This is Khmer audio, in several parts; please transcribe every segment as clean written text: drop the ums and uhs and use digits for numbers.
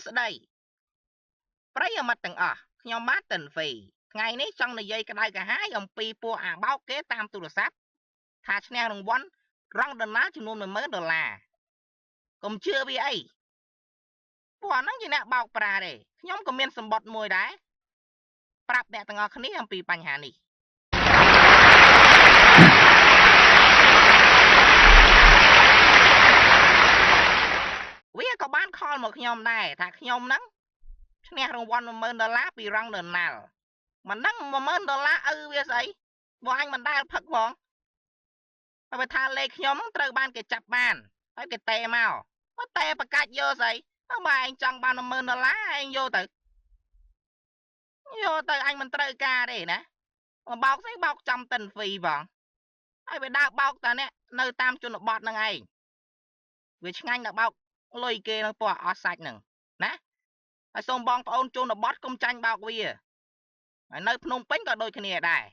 ស្ដីប្រិយមិត្តទាំងអស់ខ្ញុំម៉ាតិនហ្វីថ្ងៃនេះចង់និយាយក្តៅក្រហាយអំពីពួកអាបោកគេតាមទូរស័ព្ទថាឈ្នះរង្វាន់រងដុល្លារចំនួន$10000កុំជឿវាអីពួកហ្នឹងជាអ្នកបោកប្រាស់ទេខ្ញុំក៏មានសម្បត្តិមួយដែរប្រាប់អ្នកទាំងអស់គ្នាអំពីបញ្ហានេះវាក៏បានខលមកខ្ញុំដែរថាខ្ញុំហ្នឹងឈ្នះរង្វាន់$10000ពីរងដុល្លារមិនដឹង$10000ឪវាស្អីបើអញមិនដែលផឹកផងបើថាលេខខ្ញុំហ្នឹងត្រូវបានគេចាប់បានហើយគេតេមកតេបកាច់យកស្អីបើឯងចង់បាន$10000ឯងយកទៅអញមិនត្រូវការទេណាបោកស្អីបោកចំតិនហ្វីបងហើយវាដើរបោកតាអ្នកនៅតាមជនបទហ្នឹងឯងវាឆ្ងាញ់ដល់បោកលុយគេនឹងពួកអស់សាច់ហ្នឹងណាហើយសូមបងប្អូនជនបទកុំចាញ់បោកវាហើយនៅភ្នំពេញក៏ដូចគ្នាដែរ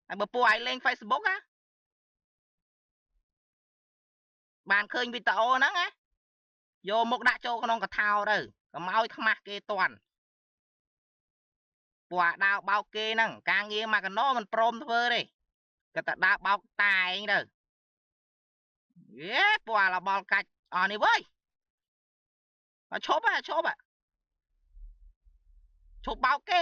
ហើយបើពួកឯងលេង Facebook ណាបានឃើញវីដេអូហ្នឹងណាយកមុខដាក់ចូលក្នុងកថោទៅកុំឲ្យខ្មាស់គេតន់ពួកអាដើរបោកគេហ្នឹងការងារមកកណោមិនព្រមធ្វើទេគាត់តែដើរបោកតាឯងទៅពួកអាលបល់កាច់អស់នេះវើយឈប់បោកគេ